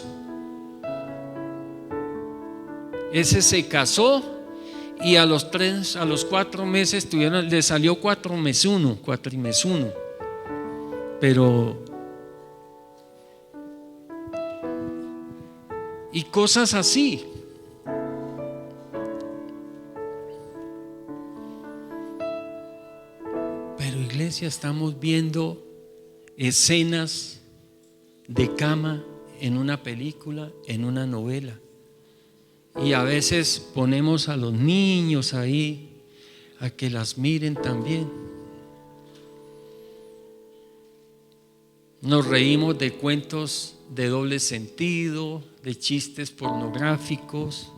Ese se casó y a los 4 meses le salió cuatrimesuno. Pero y cosas así. Pero iglesia, estamos viendo escenas de cama en una película, en una novela. Y a veces ponemos a los niños ahí a que las miren también. Nos reímos de cuentos de doble sentido, de chistes pornográficos.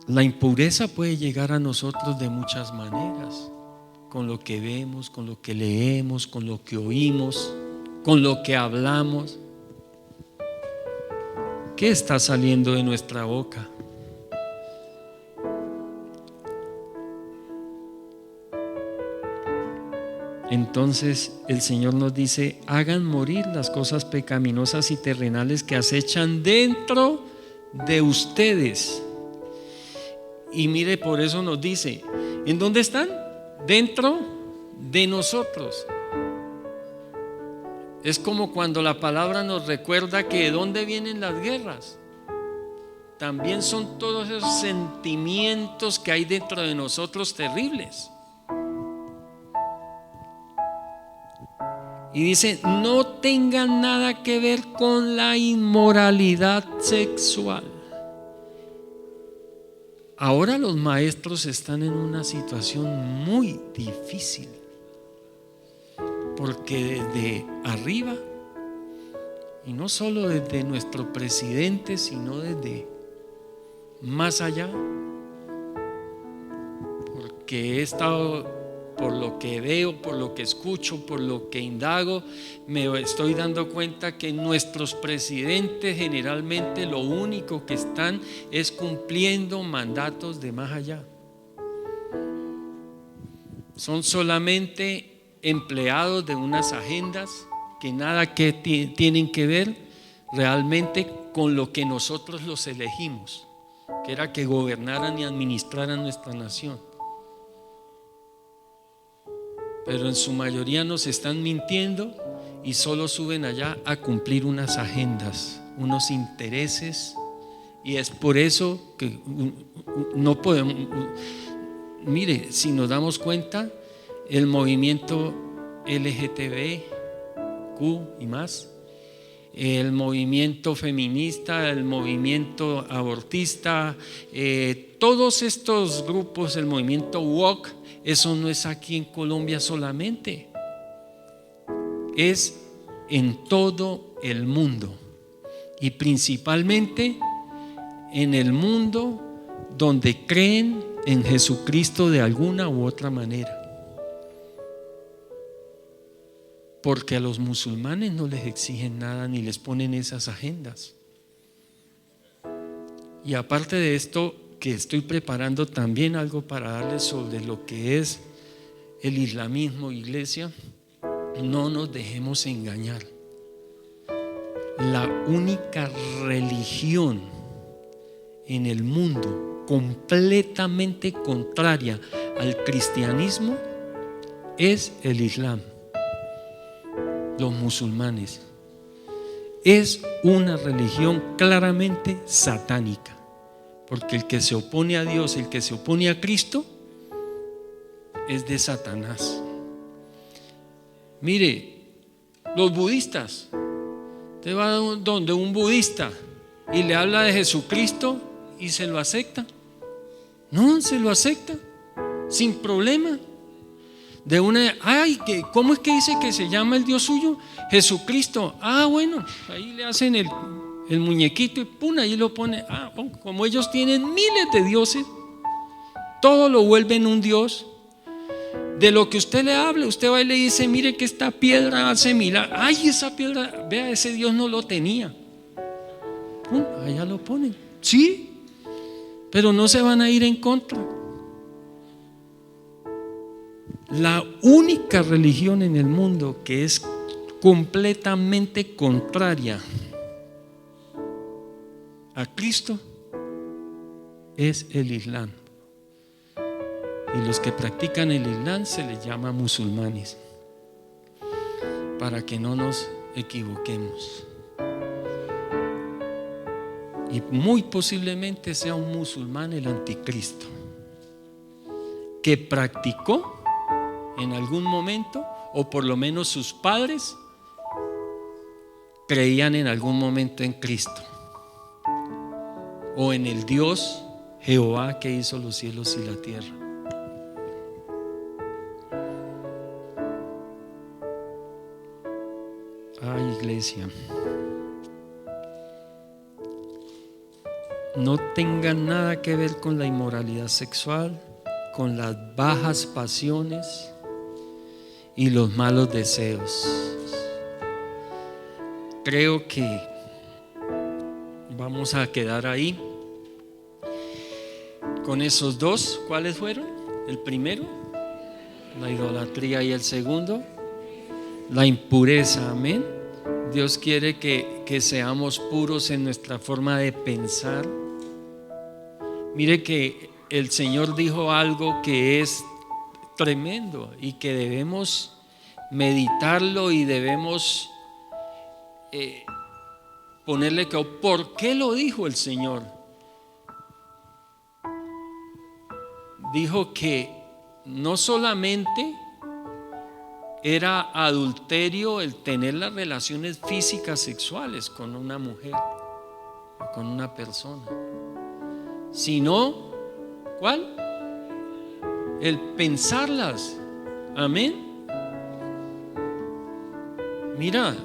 La impureza puede llegar a nosotros de muchas maneras, con lo que vemos, con lo que leemos, con lo que oímos, con lo que hablamos. ¿Qué está saliendo de nuestra boca? Entonces el Señor nos dice: hagan morir las cosas pecaminosas y terrenales que acechan dentro de ustedes. Y mire, por eso nos dice, ¿en dónde están? Dentro de nosotros. Es como cuando la palabra nos recuerda que de dónde vienen las guerras. También son todos esos sentimientos que hay dentro de nosotros terribles. Y dice: no tengan nada que ver con la inmoralidad sexual. Ahora los maestros están en una situación muy difícil, porque desde arriba, y no solo desde nuestro presidente, sino desde más allá, porque he estado por lo que veo, por lo que escucho, por lo que indago, me estoy dando cuenta que nuestros presidentes generalmente lo único que están es cumpliendo mandatos de más allá. Son solamente empleados de unas agendas que nada que tienen que ver realmente con lo que nosotros los elegimos, que era que gobernaran y administraran nuestra nación. Pero en su mayoría nos están mintiendo y solo suben allá a cumplir unas agendas, unos intereses, y es por eso que no podemos. Mire, si nos damos cuenta, el movimiento LGTBQ y más, el movimiento feminista, el movimiento abortista, todos estos grupos, el movimiento woke, eso no es aquí en Colombia solamente, es en todo el mundo, y principalmente en el mundo donde creen en Jesucristo de alguna u otra manera. Porque a los musulmanes no les exigen nada ni les ponen esas agendas. Y aparte de esto, que estoy preparando también algo para darles sobre lo que es el islamismo, iglesia, no nos dejemos engañar. La única religión en el mundo completamente contraria al cristianismo es el Islam. Los musulmanes es una religión claramente satánica, porque el que se opone a Dios, el que se opone a Cristo, es de Satanás. Mire, los budistas, usted va donde un budista y le habla de Jesucristo y se lo acepta. No, se lo acepta sin problema. De una, ¿cómo es que dice que se llama el Dios suyo? Jesucristo. Bueno, ahí le hacen el muñequito y pum, ahí lo pone. Como ellos tienen miles de dioses, todo lo vuelven un Dios. De lo que usted le hable, usted va y le dice: mire que esta piedra hace milagros. Esa piedra, vea, ese Dios no lo tenía. Pum, allá lo ponen. Sí, pero no se van a ir en contra. La única religión en el mundo que es completamente contraria a Cristo es el Islam. Y los que practican el Islam se les llama musulmanes, para que no nos equivoquemos. Y muy posiblemente sea un musulmán el anticristo, que practicó en algún momento, o por lo menos sus padres creían en algún momento en Cristo, o en el Dios Jehová que hizo los cielos y la tierra. Iglesia, no tenga nada que ver con la inmoralidad sexual, con las bajas pasiones y los malos deseos. Creo que vamos a quedar ahí con esos dos. ¿Cuáles fueron? El primero, la idolatría, y el segundo, la impureza. Amén. Dios quiere que seamos puros en nuestra forma de pensar. Mire que el Señor dijo algo que es tremendo y que debemos meditarlo y debemos ponerle que ¿por qué lo dijo el Señor? Dijo que no solamente era adulterio el tener las relaciones físicas sexuales con una mujer o con una persona, sino ¿cuál? El pensarlas. Amén. Mira,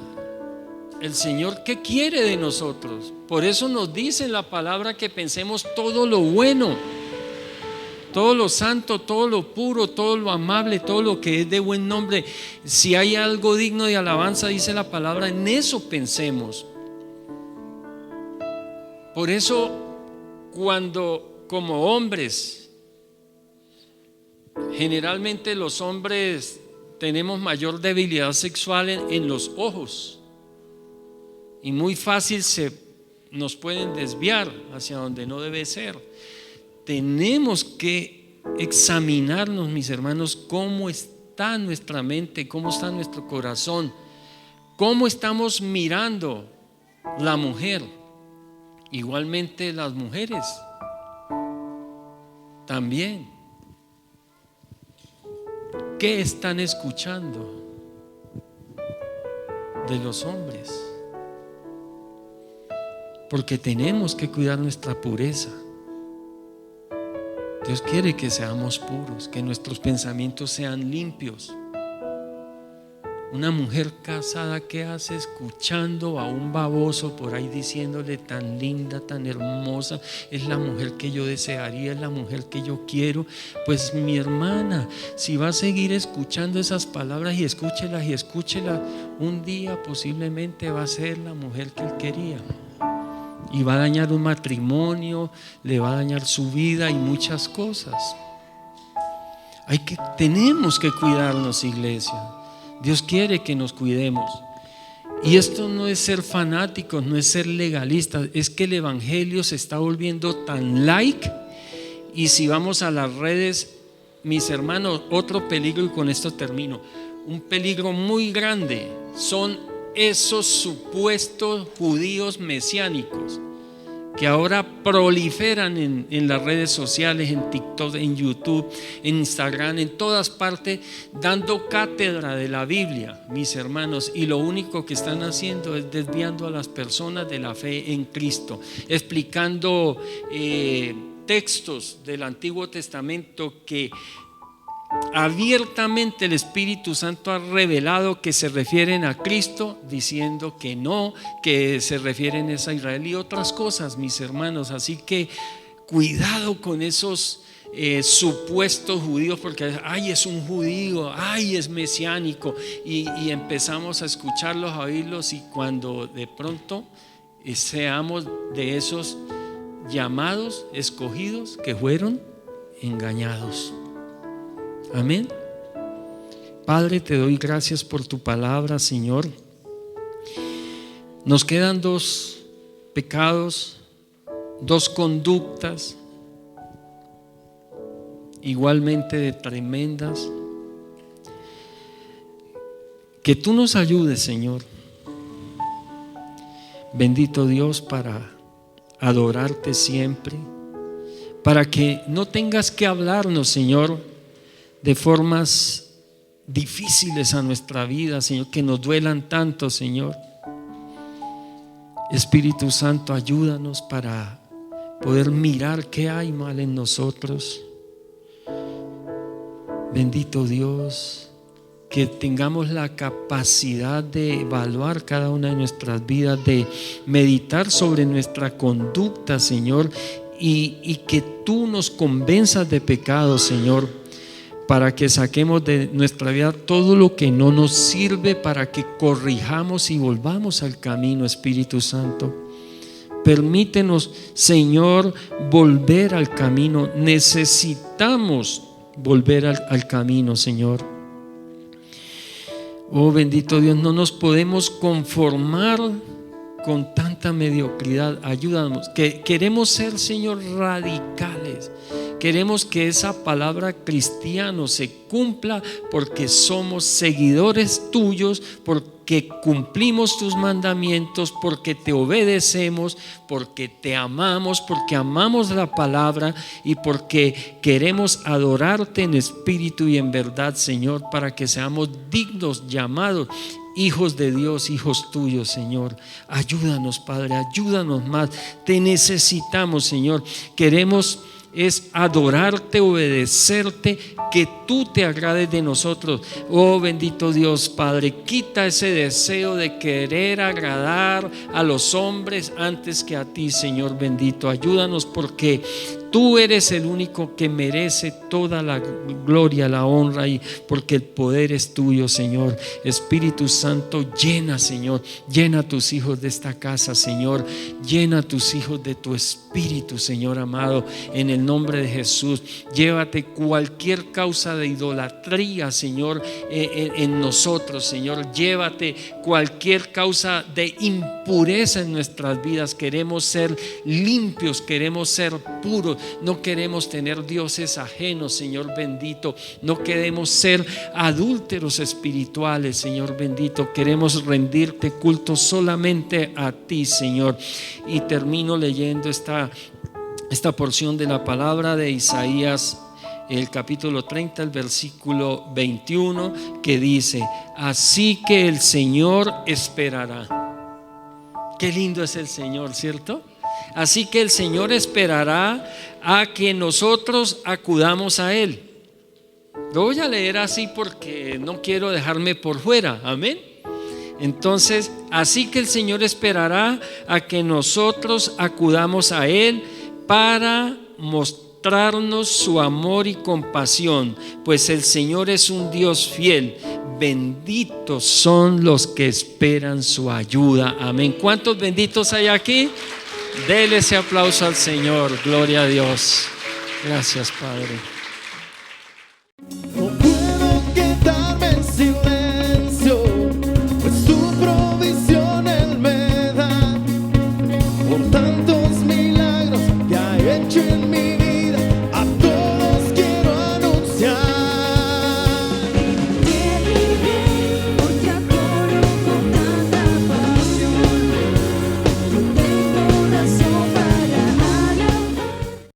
el Señor, ¿qué quiere de nosotros? Por eso nos dice en la palabra que pensemos todo lo bueno. todo lo santo, todo lo puro, todo lo amable, todo lo que es de buen nombre. Si hay algo digno de alabanza, dice la palabra, en eso pensemos. Por eso, cuando como hombres, generalmente los hombres tenemos mayor debilidad sexual en los ojos, y muy fácil nos pueden desviar hacia donde no debe ser. Tenemos que examinarnos, mis hermanos, cómo está nuestra mente, cómo está nuestro corazón, cómo estamos mirando la mujer. Igualmente las mujeres también. ¿Qué están escuchando de los hombres? Porque tenemos que cuidar nuestra pureza. Dios quiere que seamos puros, que nuestros pensamientos sean limpios. Una mujer casada, ¿qué hace escuchando a un baboso por ahí diciéndole tan linda, tan hermosa, es la mujer que yo desearía, es la mujer que yo quiero? Pues mi hermana, si va a seguir escuchando esas palabras y escúchelas, un día posiblemente va a ser la mujer que él quería. Y va a dañar un matrimonio, le va a dañar su vida y muchas cosas. Tenemos que cuidarnos, iglesia. Dios quiere que nos cuidemos. Y esto no es ser fanáticos, no es ser legalistas, es que el evangelio se está volviendo tan light. Y si vamos a las redes, mis hermanos, otro peligro, y con esto termino, un peligro muy grande son esos supuestos judíos mesiánicos que ahora proliferan en las redes sociales, en TikTok, en YouTube, en Instagram, en todas partes, dando cátedra de la Biblia, mis hermanos, y lo único que están haciendo es desviando a las personas de la fe en Cristo, explicando textos del Antiguo Testamento que abiertamente el Espíritu Santo ha revelado que se refieren a Cristo, diciendo que no, que se refieren a Israel y otras cosas, mis hermanos. Así que cuidado con esos supuestos judíos, porque ay, es un judío, ay, es mesiánico, y empezamos a escucharlos, a oírlos, y cuando de pronto seamos de esos llamados, escogidos, que fueron engañados. Amén. Padre, te doy gracias por tu palabra, Señor. Nos quedan 2 pecados, 2 conductas igualmente de tremendas. Que tú nos ayudes, Señor. Bendito Dios, para adorarte siempre, para que no tengas que hablarnos, Señor, de formas difíciles a nuestra vida, Señor, que nos duelan tanto, Señor. Espíritu Santo, ayúdanos para poder mirar qué hay mal en nosotros. Bendito Dios, que tengamos la capacidad de evaluar cada una de nuestras vidas, de meditar sobre nuestra conducta, Señor, y que tú nos convenzas de pecado, Señor, para que saquemos de nuestra vida todo lo que no nos sirve, para que corrijamos y volvamos al camino. Espíritu Santo, permítenos, Señor, volver al camino. Necesitamos volver al camino, Señor. Oh bendito Dios, no nos podemos conformar con tanta mediocridad. Ayúdanos, que queremos ser, Señor, radicales. Queremos que esa palabra cristiano se cumpla, porque somos seguidores tuyos, porque cumplimos tus mandamientos, porque te obedecemos, porque te amamos, porque amamos la palabra y porque queremos adorarte en espíritu y en verdad, Señor, para que seamos dignos llamados hijos de Dios, hijos tuyos, Señor. Ayúdanos, Padre, ayúdanos más. Te necesitamos, Señor. Queremos adorarte, obedecerte, que tú te agrades de nosotros. Oh bendito Dios, Padre, quita ese deseo de querer agradar a los hombres antes que a ti, Señor bendito. Ayúdanos, porque Tú eres el único que merece toda la gloria, la honra, y porque el poder es tuyo, Señor. Espíritu Santo, llena, Señor, llena a tus hijos de esta casa, Señor. Llena a tus hijos de tu Espíritu, Señor amado, en el nombre de Jesús. Llévate cualquier causa de idolatría, Señor, en nosotros, Señor. Llévate cualquier causa de impureza en nuestras vidas. Queremos ser limpios, queremos ser puros. No queremos tener dioses ajenos, Señor bendito. No queremos ser adúlteros espirituales, Señor bendito. Queremos rendirte culto solamente a ti, Señor. Y termino leyendo esta porción de la palabra de Isaías, el capítulo 30, el versículo 21, que dice: así que el Señor esperará. Qué lindo es el Señor, ¿cierto? Así que el Señor esperará a que nosotros acudamos a Él. Lo voy a leer así porque no quiero dejarme por fuera. Amén. Entonces, así que el Señor esperará a que nosotros acudamos a Él para mostrarnos su amor y compasión, pues el Señor es un Dios fiel. Benditos son los que esperan su ayuda. Amén. ¿Cuántos benditos hay aquí? Dele ese aplauso al Señor. Gloria a Dios. Gracias, Padre.